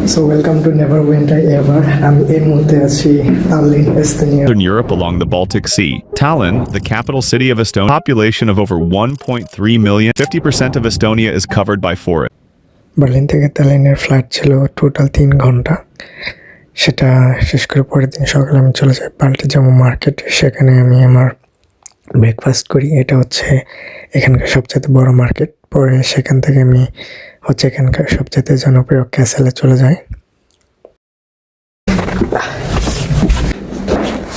So welcome to Never Winter Ever. আমি এর মধ্যে আছি Tallinn, Estonia. Northern Europe along the Baltic Sea. Tallinn, the capital city of Estonia, population of over 1.3 million. 50% of Estonia is covered by forest. Berlin থেকে তাল্লিনের flight ছিল total 3 ঘন্টা। সেটা শেষ করে পরের দিন সকালে আমি চলে যাই পাল্টিজামো মার্কেট। সেখানে আমি আমার ব্রেকফাস্ট করি। এটা হচ্ছে এখানকার সবচেয়ে বড় মার্কেট। পরে সেখান থেকে আমি এখানকার সবচেয়ে জনপ্রিয় ক্যাসেলে চলে যাই।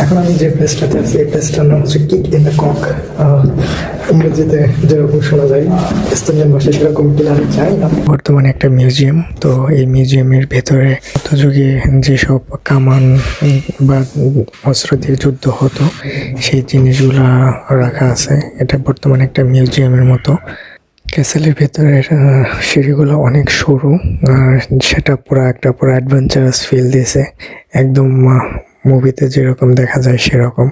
এখন আমি যে প্লেসটাতে আছি এই প্লেসটার নাম হচ্ছে কিক ইন দ্য কক। ইংরেজিতে যেরকম শোনা যায়, এস্তোনিয়ান ভাষায় সেরকম কিনা আমি জানি না। বর্তমানে একটা মিউজিয়াম, তো এই মিউজিয়ামের ভেতরে মধ্যযুগে যেসব কামান বা অস্ত্র দিয়ে যুদ্ধ হতো সেই জিনিসগুলো রাখা আছে। এটা বর্তমানে একটা মিউজিয়ামের মতো। ক্যাসেলের ভেতরের সিঁড়িগুলো অনেক সরু, আর সেটা পুরো অ্যাডভেঞ্চারাস ফিল দিয়েছে, একদম মুভিতে যেরকম দেখা যায় সেরকম।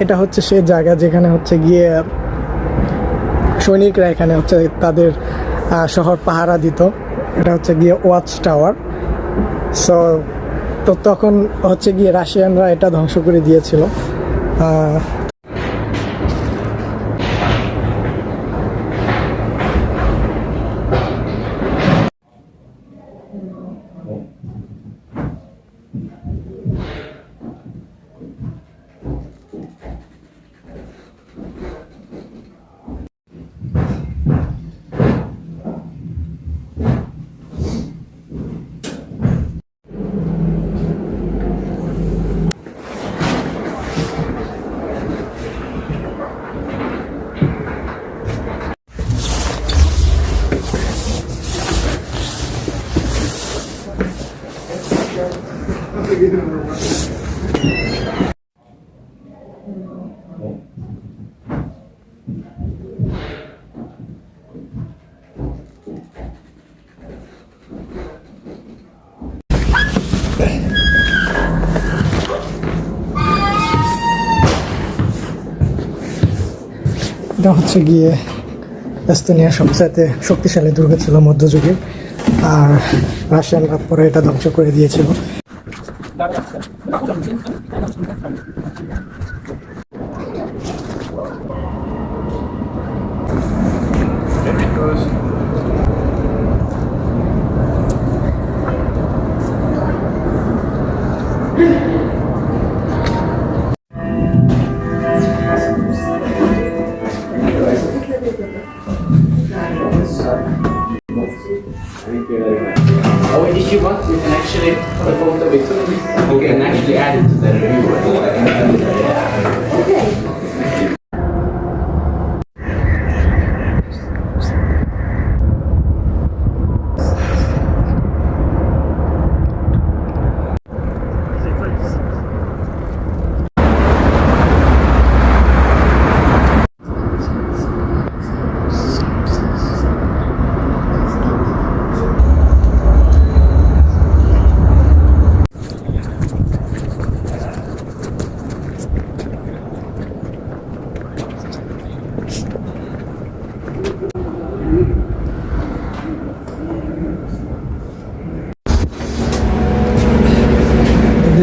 এটা হচ্ছে সেই জায়গা যেখানে হচ্ছে গিয়ে সৈনিকরা এখানে হচ্ছে তাদের শহর পাহারা দিত। এটা হচ্ছে গিয়ে ওয়াচ টাওয়ার। সো তো তখন হচ্ছে গিয়ে রাশিয়ানরা এটা ধ্বংস করে দিয়েছিল। এটা হচ্ছে গিয়ে এস্তোনিয়ার সবচাইতে শক্তিশালী দুর্গ ছিল মধ্যযুগে, আর রাশিয়ানরা পরে এটা ধ্বংস করে দিয়েছিল। Oh, if you want, you can actually put a photo of it too. You can actually add it to the review. Okay.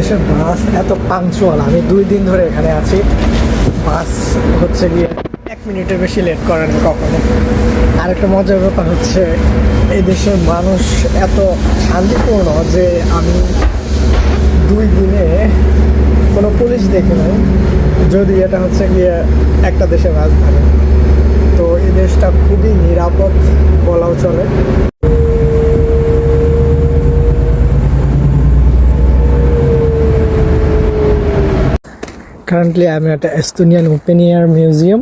বাংলাদেশের বাস এত পাংচুয়াল, আমি 2 দিন ধরে এখানে আছি, বাস হচ্ছে গিয়ে 1 মিনিটের বেশি লেট করে না কখনো। আরেকটা মজার ব্যাপার হচ্ছে এই দেশের মানুষ এত শান্তিপূর্ণ যে আমি 2 দিনে কোনো পুলিশ দেখি নাই, যদি এটা হচ্ছে গিয়ে একটা দেশের রাজধানী। তো এই দেশটা খুবই নিরাপদ বলাও চলে। কারেন্টলি আমি একটা এস্তোনিয়ান ওপেন এয়ার মিউজিয়াম।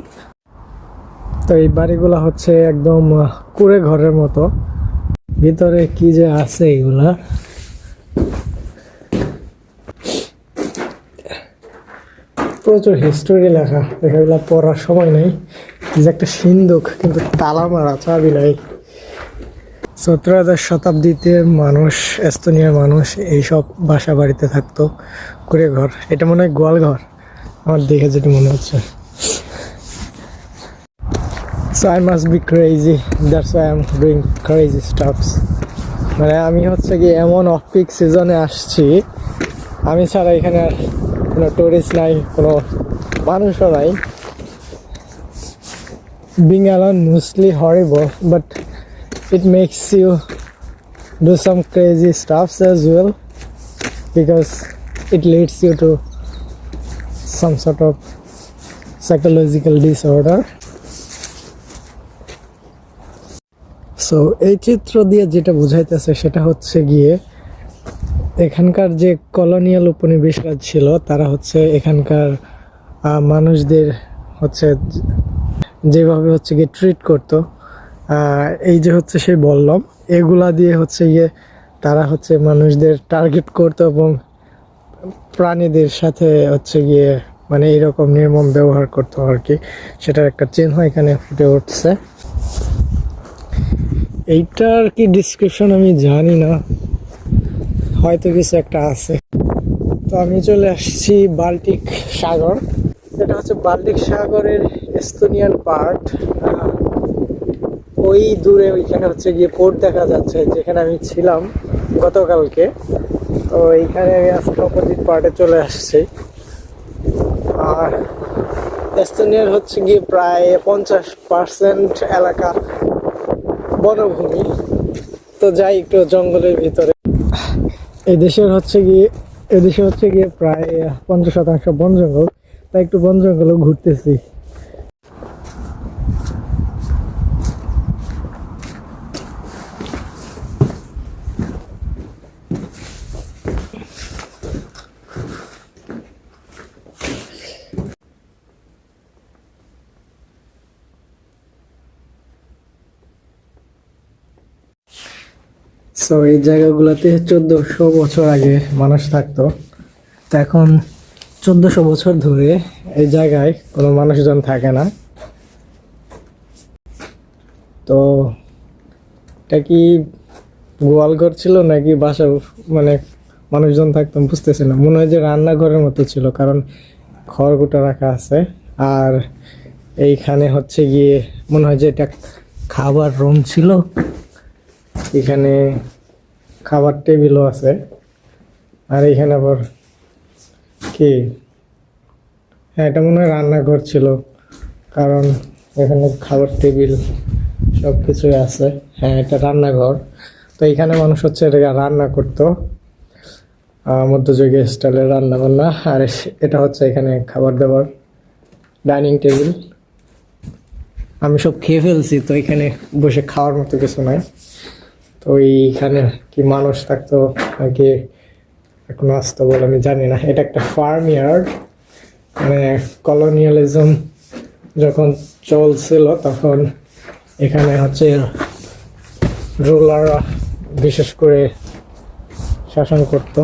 তো এই বাড়িগুলো হচ্ছে একদম কুড়ে ঘরের মতো, ভিতরে কি যে আছে এগুলা। প্রচুর হিস্টোরি লেখা, এগুলা পড়ার সময় নেই। যে একটা সিন্ধুক, কিন্তু তালা মারা, চাবি নাই। 17শ শতাব্দীতে মানুষ, এস্তোনিয়ার মানুষ এইসব বাসা বাড়িতে থাকতো, কুড়ে ঘর। এটা মনে হয় গোয়াল ঘর আমার দেখে যেটা মনে হচ্ছে। So I must be crazy, that's why I'm doing crazy stuffs. মানে আমি হচ্ছে কি এমন অফ পিক সিজনে আসছি, আমি ছাড়া এখানে আর কোনো টুরিস্ট নাই, কোনো মানুষও নাই। Being alone mostly horrible, but it makes you do some crazy stuffs as well, because it leads you to some sort of psychological disorder. So এই চিত্র দিয়ে যেটা বোঝাইতেছে সেটা হচ্ছে গিয়ে এখানকার যে কলোনিয়াল উপনিবেশরা ছিল, তারা হচ্ছে এখানকার মানুষদের হচ্ছে যেভাবে হচ্ছে গিয়ে ট্রিট করতো, এই যে হচ্ছে সেই বললাম, এগুলা দিয়ে হচ্ছে গিয়ে তারা হচ্ছে মানুষদের টার্গেট করতো এবং প্রাণীদের সাথে হচ্ছে গিয়ে মানে এইরকম নির্মম ব্যবহার করতো আর কি। সেটার একটা চিহ্ন এখানে ফুটে উঠছে। এইটার কি ডিসক্রিপশন আমি জানি না, হয়তো কিছু একটা আছে। তো আমি চলে আসছি বাল্টিক সাগর। এটা হচ্ছে বাল্টিক সাগরের এস্তোনিয়ান পার্ট। ওই দূরে ওইখানে হচ্ছে গিয়ে পোর্ট দেখা যাচ্ছে, যেখানে আমি ছিলাম গতকালকে। তো এইখানে আমি আজকে অপোজিট পার্টে চলে আসছি। আর এস্তোনিয়ার হচ্ছে গিয়ে প্রায় 50% এলাকা বনভূমি। তো যাই একটু জঙ্গলের ভিতরে। এই দেশে হচ্ছে গিয়ে প্রায় 50% বন জঙ্গল, তাই একটু বন জঙ্গলও ঘুরতেছি। সো এই জায়গাগুলোতে 1400 বছর আগে মানুষ থাকতো। তো এখন 1400 বছর ধরে এই জায়গায় কোনো মানুষজন থাকে না। তো এটা কি গোয়ালঘর ছিল নাকি বাসা, মানে মানুষজন থাকতাম বুঝতেছি না। মনে হয় যে রান্নাঘরের মতো ছিল, কারণ খড়গুটা রাখা আছে। আর এইখানে হচ্ছে গিয়ে মনে হয় যে এটা খাবার রুম ছিল, এখানে খাবার টেবিলও আছে। আর এখানে আবার কি, হ্যাঁ এটা মনে হয় রান্নাঘর ছিল, কারণ এখানে খাবার টেবিল সব কিছুই আছে। হ্যাঁ এটা রান্নাঘর। তো এখানে মানুষ হচ্ছে এটা রান্না করতো, মধ্যযুগীয় স্টাইলের রান্না বান্না। আর এটা হচ্ছে এখানে খাবার দাবার, ডাইনিং টেবিল। আমি সব খেয়ে ফেলছি, তো এখানে বসে খাওয়ার মতো কিছু নাই। তো এইখানে কি মানুষ থাকতো নাকি এখনো আসতো বলে আমি জানি না। এটা একটা ফার্ম ইয়ার্ড, মানে কলোনিয়ালিজম যখন চলছিল তখন এখানে হচ্ছে রুলাররা বিশেষ করে শাসন করতো।